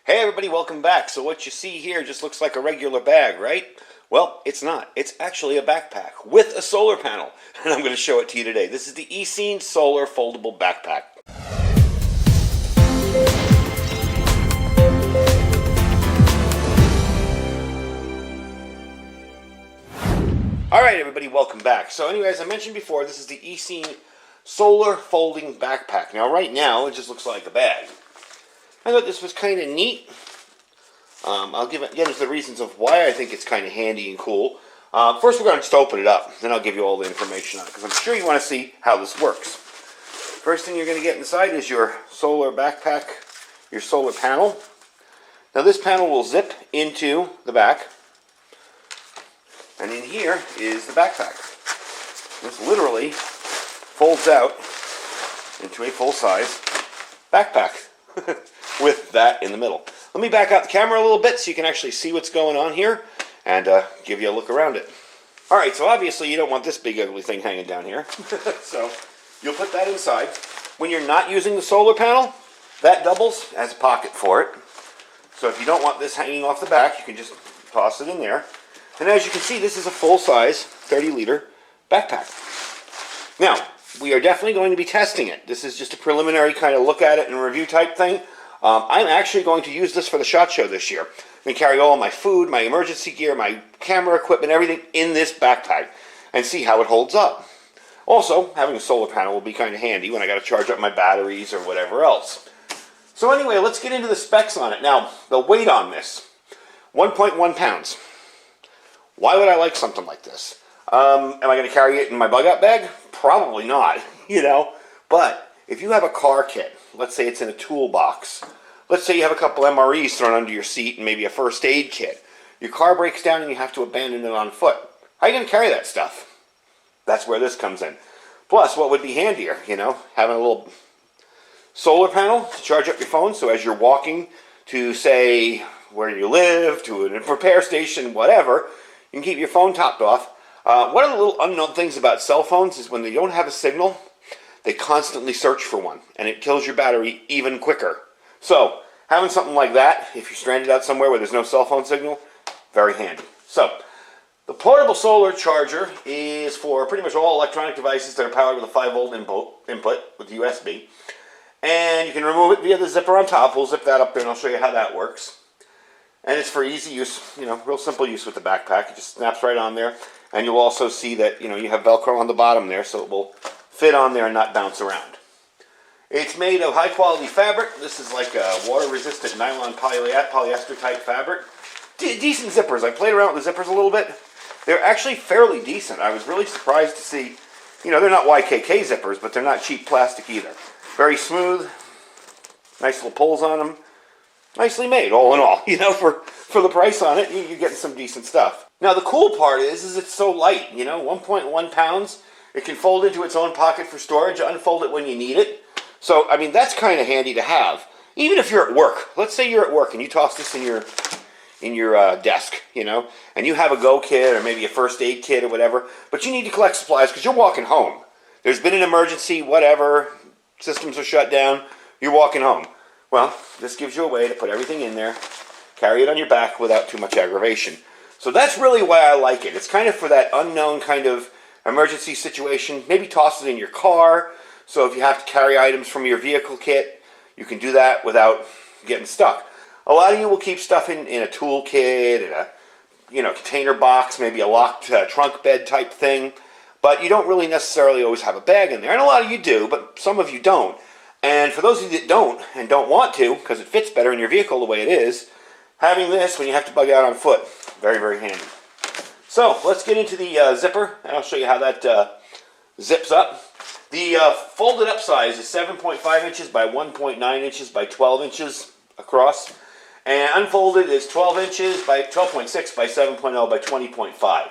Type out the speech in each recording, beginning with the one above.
Hey everybody, welcome back. So what you see here just looks like a regular bag, right? Well, it's not. It's actually a backpack with a solar panel. And I'm going to show it to you today. This is the ECEEN Solar Foldable Backpack. Alright everybody, welcome back. So anyway, as I mentioned before, this is the ECEEN Solar Folding Backpack. Now right now, it just looks like a bag. I thought this was kind of neat. I'll get into the reasons of why I think it's kind of handy and cool. First we're going to just open it up, then I'll give you all the information on it, because I'm sure you want to see how this works. First thing you're going to get inside is your solar backpack, your solar panel. Now this panel will zip into the back, and in here is the backpack. This literally folds out into a full-size backpack with that in the middle. Let me back out the camera a little bit so you can actually see what's going on here and give you a look around it. Alright, so obviously you don't want this big ugly thing hanging down here. So you'll put that inside. When you're not using the solar panel, that doubles as a pocket for it. So if you don't want this hanging off the back, you can just toss it in there. And as you can see, this is a full-size 30-liter backpack. Now, we are definitely going to be testing it. This is just a preliminary kind of look at it and review type thing. I'm actually going to use this for the SHOT Show this year. I'm going to carry all my food, my emergency gear, my camera equipment, everything in this backpack and see how it holds up. Also, having a solar panel will be kind of handy when I got to charge up my batteries or whatever else. So anyway, let's get into the specs on it. Now, the weight on this, 1.1 pounds. Why would I like something like this? Am I going to carry it in my bug-out bag? Probably not, you know. But if you have a car kit, let's say it's in a toolbox, let's say you have a couple MREs thrown under your seat and maybe a first aid kit. Your car breaks down and you have to abandon it on foot. How are you going to carry that stuff? That's where this comes in. Plus, what would be handier, you know, having a little solar panel to charge up your phone, so as you're walking to, say, where you live, to a repair station, whatever, you can keep your phone topped off. One of the little unknown things about cell phones is when they don't have a signal, they constantly search for one, and it kills your battery even quicker. So, having something like that, if you're stranded out somewhere where there's no cell phone signal, very handy. So, the portable solar charger is for pretty much all electronic devices that are powered with a 5-volt input with USB. And you can remove it via the zipper on top. We'll zip that up there and I'll show you how that works. And it's for easy use, you know, real simple use with the backpack. It just snaps right on there. And you'll also see that, you know, you have Velcro on the bottom there, so it will fit on there and not bounce around. It's made of high quality fabric. This is like a water resistant nylon polyester type fabric. Decent zippers. I played around with the zippers a little bit. They're actually fairly decent. I was really surprised to see, you know, they're not YKK zippers, but they're not cheap plastic either. Very smooth, nice little pulls on them. Nicely made, all in all. You know, for the price on it, you're getting some decent stuff. Now, the cool part is it's so light, you know, 1.1 pounds. It can fold into its own pocket for storage, unfold it when you need it. So, I mean, that's kind of handy to have. Even if you're at work. Let's say you're at work and you toss this in your desk, you know, and you have a go kit or maybe a first aid kit or whatever, but you need to collect supplies because you're walking home. There's been an emergency, whatever, systems are shut down, you're walking home. Well, this gives you a way to put everything in there, carry it on your back without too much aggravation. So that's really why I like it. It's kind of for that unknown kind of emergency situation. Maybe toss it in your car, so if you have to carry items from your vehicle kit, you can do that without getting stuck. A lot of you will keep stuff in a tool kit, in a, you know, container box, maybe a locked trunk bed type thing, but you don't really necessarily always have a bag in there. And a lot of you do, but some of you don't. And for those of you that don't and don't want to, because it fits better in your vehicle the way it is, having this when you have to bug out on foot, very, very handy. So let's get into the zipper, and I'll show you how that zips up. The folded up size is 7.5 inches by 1.9 inches by 12 inches across. And unfolded is 12 inches by 12.6 by 7.0 by 20.5.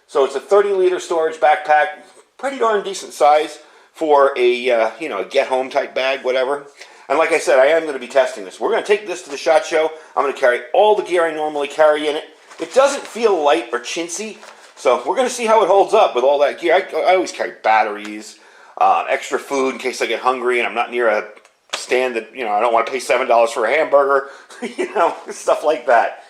So it's a 30-liter storage backpack, pretty darn decent size for a you know, a get-home type bag, whatever. And like I said, I am going to be testing this. We're going to take this to the SHOT Show. I'm going to carry all the gear I normally carry in it. It doesn't feel light or chintzy, so we're going to see how it holds up with all that gear. I always carry batteries, extra food in case I get hungry and I'm not near a stand that, I don't want to pay $7 for a hamburger, stuff like that.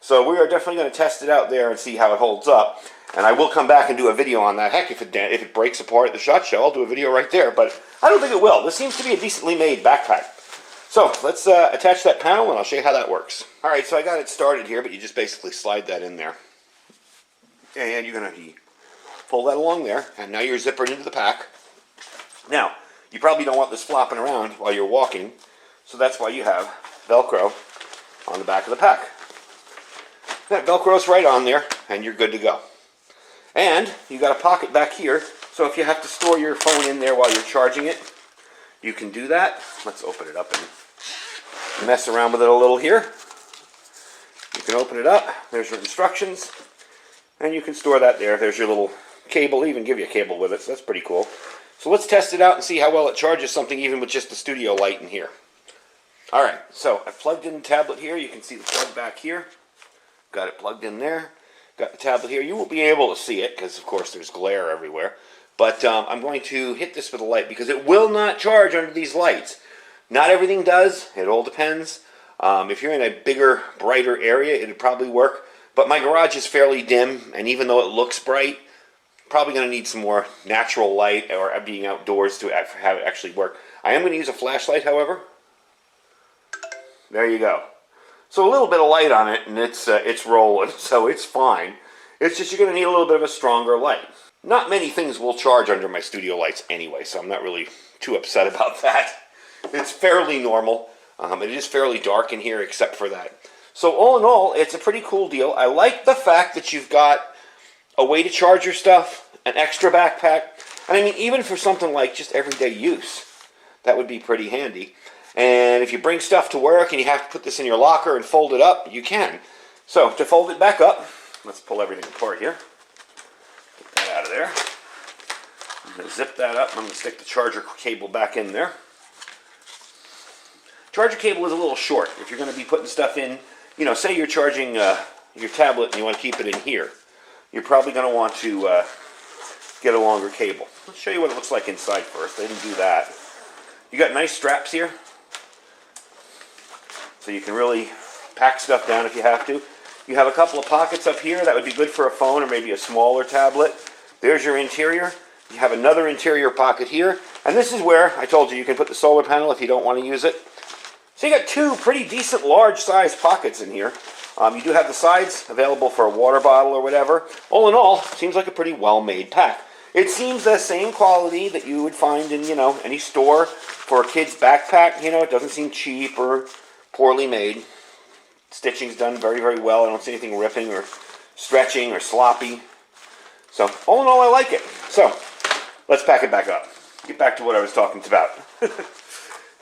So we are definitely going to test it out there and see how it holds up. And I will come back and do a video on that. Heck, if it breaks apart at the SHOT Show, I'll do a video right there. But I don't think it will. This seems to be a decently made backpack. So let's attach that panel and I'll show you how that works. All right, so I got it started here, but you just basically slide that in there. And you're going to pull that along there. And now you're zippered into the pack. Now, you probably don't want this flopping around while you're walking. So that's why you have Velcro on the back of the pack. That Velcro's right on there, and you're good to go. And you got a pocket back here, so if you have to store your phone in there while you're charging it, you can do that. Let's open it up and mess around with it a little here. You can open it up. There's your instructions, and you can store that there. There's your little cable. They even give you a cable with it, so that's pretty cool. So let's test it out and see how well it charges something even with just the studio light in here. All right, so I've plugged in the tablet here. You can see the plug back here. Got it plugged in there. Got the tablet here. You won't be able to see it because, of course, there's glare everywhere. But I'm going to hit this with a light because it will not charge under these lights. Not everything does. It all depends. If you're in a bigger, brighter area, it would probably work. But my garage is fairly dim, and even though it looks bright, probably going to need some more natural light or being outdoors to have it actually work. I am going to use a flashlight, however. There you go. So a little bit of light on it, and it's rolling, so it's fine. It's just you're going to need a little bit of a stronger light. Not many things will charge under my studio lights anyway, so I'm not really too upset about that. It's fairly normal. It is fairly dark in here except for that. So all in all, it's a pretty cool deal. I like the fact that you've got a way to charge your stuff, an extra backpack, and I mean, even for something like just everyday use, that would be pretty handy. And if you bring stuff to work and you have to put this in your locker and fold it up, you can. So to fold it back up, let's pull everything apart here. Get that out of there. I'm going to zip that up. I'm going to stick the charger cable back in there. Charger cable is a little short. If you're going to be putting stuff in, say you're charging your tablet and you want to keep it in here, you're probably going to want to get a longer cable. Let's show you what it looks like inside first. I didn't do that. You got nice straps here, so you can really pack stuff down if you have to. You have a couple of pockets up here that would be good for a phone or maybe a smaller tablet. There's your interior. You have another interior pocket here, and this is where I told you can put the solar panel if you don't want to use it. So you got two pretty decent large-sized pockets in here. You do have the sides available for a water bottle or whatever. All in all, seems like a pretty well-made pack. It seems the same quality that you would find in, any store for a kid's backpack. It doesn't seem cheap or poorly made. Stitching's done very, very well. I don't see anything ripping or stretching or sloppy. So, all in all, I like it. So, let's pack it back up. Get back to what I was talking about.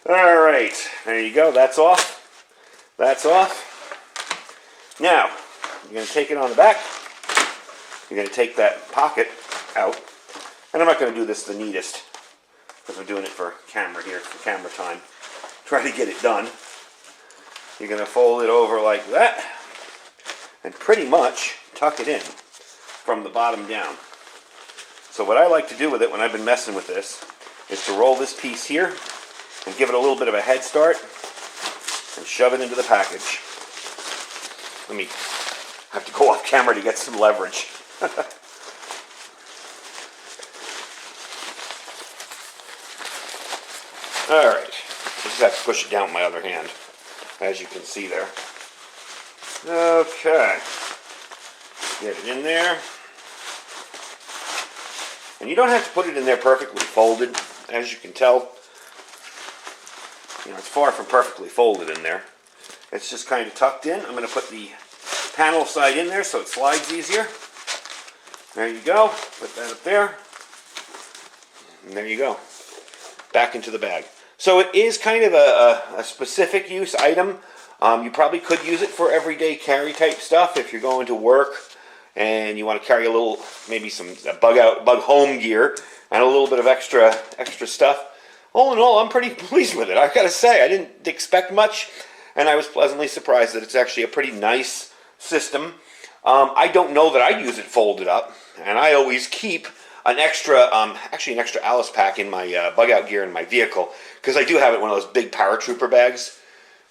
All right, there you go. That's off. That's off. Now, you're going to take it on the back. You're going to take that pocket out. And I'm not going to do this the neatest because I'm doing it for camera here, for camera time. Try to get it done. You're going to fold it over like that and pretty much tuck it in from the bottom down. So what I like to do with it when I've been messing with this is to roll this piece here and give it a little bit of a head start and shove it into the package. Let me have to go off camera to get some leverage. Alright, I just have to push it down with my other hand, as you can see there. Okay, get it in there. And you don't have to put it in there perfectly folded, as you can tell. It's far from perfectly folded in there. It's just kind of tucked in. I'm going to put the panel side in there so it slides easier. There you go. Put that up there. And there you go. Back into the bag. So it is kind of a specific use item. You probably could use it for everyday carry type stuff if you're going to work and you want to carry a little, maybe some bug home gear and a little bit of extra stuff. All in all, I'm pretty pleased with it. I gotta say, I didn't expect much, and I was pleasantly surprised that it's actually a pretty nice system. I don't know that I'd use it folded up, and I always keep an extra, actually an extra Alice pack in my bug out gear in my vehicle, because I do have it one of those big paratrooper bags,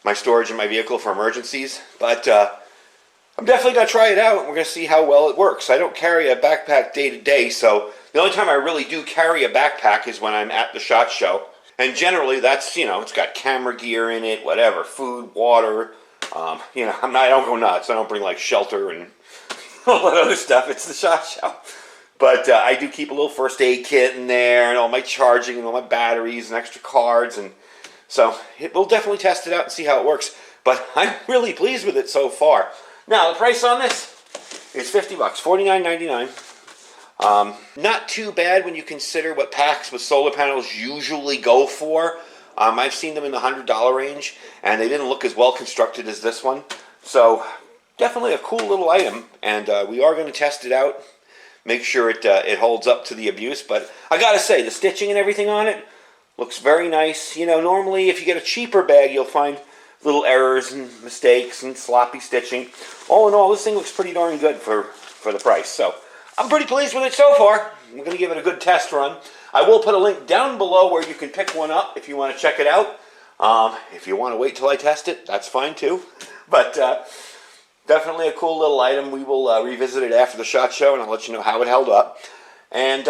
my storage in my vehicle for emergencies. But I'm definitely going to try it out, and we're going to see how well it works. I don't carry a backpack day to day, so the only time I really do carry a backpack is when I'm at the SHOT Show. And generally that's, you know, it's got camera gear in it, whatever, food, water. You know, I don't go nuts. I don't bring like shelter and all that other stuff. It's the SHOT Show. But I do keep a little first aid kit in there, and all my charging and all my batteries and extra cards. And so we'll definitely test it out and see how it works. But I'm really pleased with it so far. Now, the price on this is $50, $49.99. Not too bad when you consider what packs with solar panels usually go for. I've seen them in the $100 range, and they didn't look as well constructed as this one. So definitely a cool little item, and we are going to test it out, make sure it holds up to the abuse. But I gotta say, the stitching and everything on it looks very nice. You know, normally if you get a cheaper bag, you'll find little errors and mistakes and sloppy stitching. All in all, this thing looks pretty darn good for the price. So I'm pretty pleased with it so far. We're going to give it a good test run. I will put a link down below where you can pick one up if you want to check it out. If you want to wait till I test it, that's fine too. But definitely a cool little item. We will revisit it after the SHOT Show, and I'll let you know how it held up. And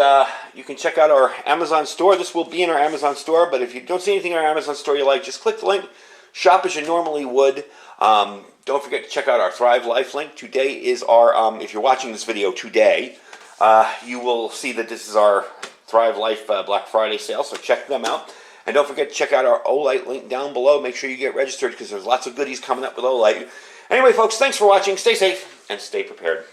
you can check out our Amazon store. This will be in our Amazon store, but if you don't see anything in our Amazon store you like, just click the link. Shop as you normally would. Don't forget to check out our Thrive Life link. Today is our, if you're watching this video today, you will see that this is our Thrive Life Black Friday sale, so check them out. And don't forget to check out our Olight link down below. Make sure you get registered because there's lots of goodies coming up with Olight. Anyway, folks, thanks for watching. Stay safe and stay prepared.